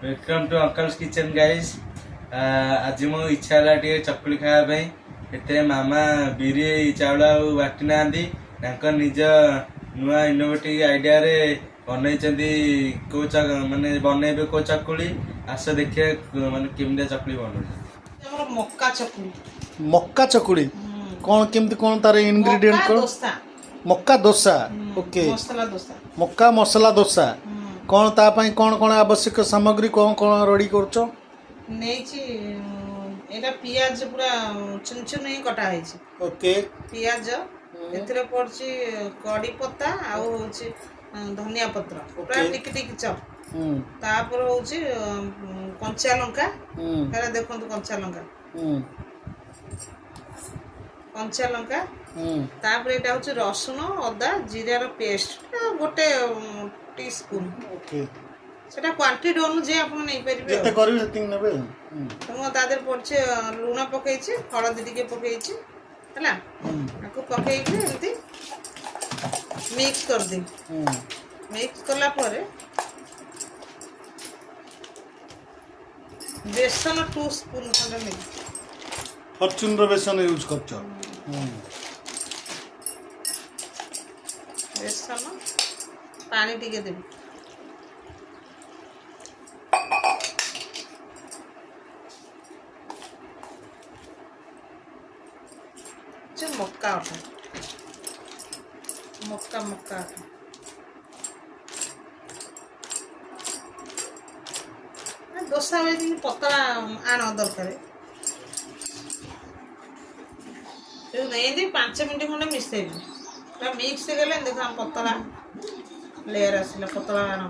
Welcome to uncle's kitchen guys. आज मो इच्छा है टे चकुली खावाई एते मामा बिरी चाउल बाटी ना निज नुआ इनोवेटिव आइडिया रे बनई को माने बनइबे को चकुली आस देखिए माने केमिया चकुली बन मक्का चकुली कौन केमती कौन तार इंग्रेडिएंट कौन मक्का डोसा ओके मक्का मसला डोसा कौन ता पई कौन कौन आवश्यक सामग्री कौन कौन रेडी करछो एटा पियाज पूरा चुन चुन ही कटा है ओके पियाज एथिरे पड़छि कड़ी पत्ता आ होछि धनिया पत्र पूरा टिक टिक चप तापर होछि कंचा लंका हेरा देखंतु कंचा लंका तापर एटा होछि रसुन अदा जीरा रो पेस्ट गोटे टीस्पून ओके सेटा क्वांटिटी अनुसार आपण नै परिबे जते करिवे सेटिंग नेबे तो तादर पड़छे लूण पकईछि हळदी टिके पकईछि हला आको पकईके एमती मिक्स कर दे मिक्स करला परे बेसन 2 स्पून खंड नै फॉर्च्यून रो बेसन यूज करछो बेसन पानी टिके दे मक्का मक्का मक्का डोसा में पतला आण दरकार नहीं 5 मिनट खंडे मिसेबी पूरा मिक्स गले देख पतला लेयर आसला पतला आण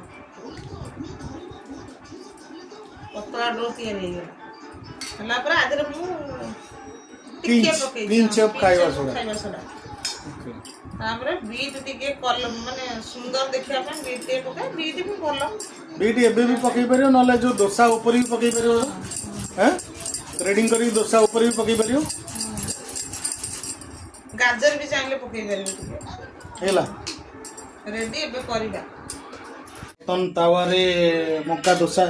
पतला डो तैयारी गला पर आदर मु पिंच ऑफ खाइबा सोडा तापर बीट टिके कलम माने सुंदर देखिया ପାଇଁ बीट टे पका बीट भी कलम बीट एबे भी पकई परियो नले जो डोसा ऊपर भी पकई परियो हैं रेडिंग करी डोसा ऊपर भी पकई परियो गाजर भी चांगले पकई परियो टिके हेला रेडी एबे करिबा तन तावा रे मक्का डोसा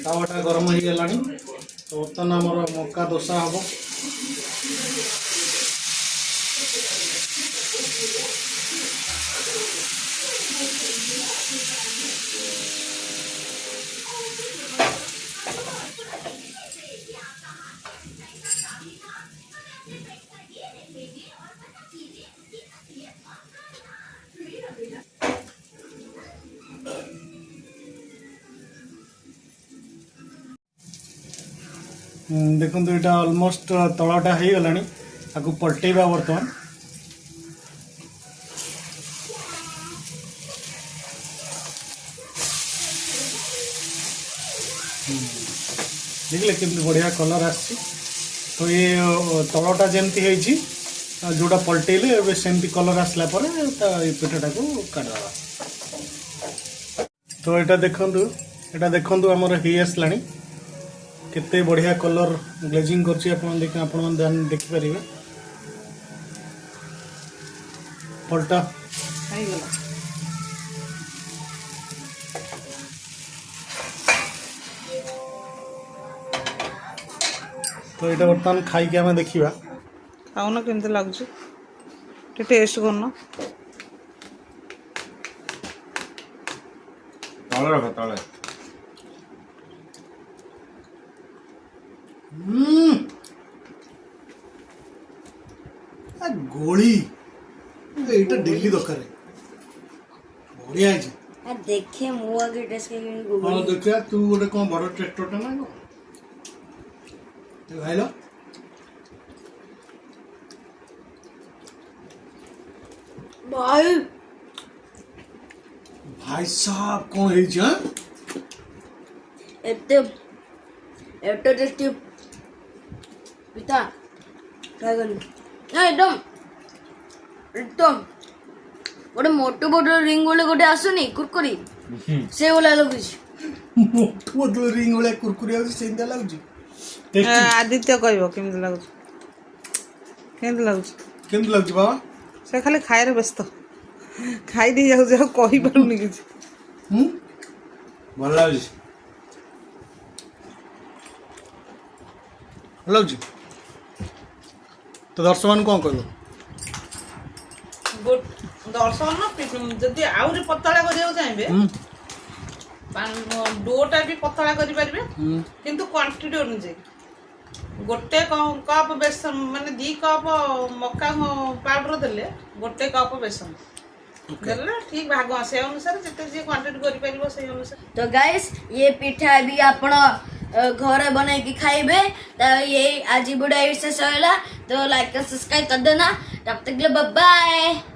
तावाटा गरम हो गलानी तो बर्तमान आमर मक्का डोसा हम देखो ये ऑलमोस्ट तलाटा हो गला आपको पलटेबा बर्तमान देखले केमती बढ़िया कलर आसी तो ये तलाटा जमती है जोड़ा पलटेले सेमती कलर आसला पिठाटा को काटवा तो यहाँ देखु आमर हो आसला केते बढ़िया कलर ग्लेजिंग करछि आपण देखिपारे पलटा तो ये बर्तमान खाई आम देखा खाऊन केमती लगुच टेस्ट करना तले रख तले गोली एटा डेली दरकार बढ़िया है देखे मु आगे टेस्ट के हां देखिया तू गोटे कोन बड़ ट्रैक्टरटा ना तो भाईलो भाई साहब कौन है जी एते एतो टेस्टी पिता ट्राई कर ना एकदम गोटे मोटो बोटल रिंग वाले गोटे आसुनी कुरकुरी से वाला लगुच मोटो बोतल रिंग वाला कुरकुरी आउछ सेंदा लागुच आदित्य कहबो केमती लागुच केमती लागुच बाबा ସେ ଖାଲି ଖାଇବାରେ ବ୍ୟସ୍ତ ଖାଇଦେଇ ଯାଉଛି ଆଉ କହିପାରୁନି କିଛି। ଭଲ ଲାଗୁଛି। ଭଲ ଲାଗୁଛି ତ ଦର୍ଶକମାନଙ୍କୁ କ'ଣ କହିବ? ଦର୍ଶନ ଯଦି ଆହୁରି ପତଳା କରିବାକୁ ଚାହିଁବେ ଡୋଟା ବି ପତଳା କରିପାରିବେ, କିନ୍ତୁ କ୍ୱାଣ୍ଟିଟି ଅନୁଯାୟୀ ଗୋଟେ କପ୍ ବେସନ ମାନେ 2 କପ୍ ମକା ପାଉଡର ଦେଲେ 1 କପ୍ ବେସନ ଦେଲେ ଠିକ୍ ଭାଗ ସେ ଅନୁସାରେ ଯେତେ ଯିଏ କ୍ୱାଣ୍ଟିଟି କରିପାରିବ ସେଇ ଅନୁସାରେ। तो गाइस ये पिठा भी आपण घर बना के खाइबे। तो ये आज वीडियो से सहला तो लाइक और सब्सक्राइब कर देना। तब तक के लिए बाय बाय।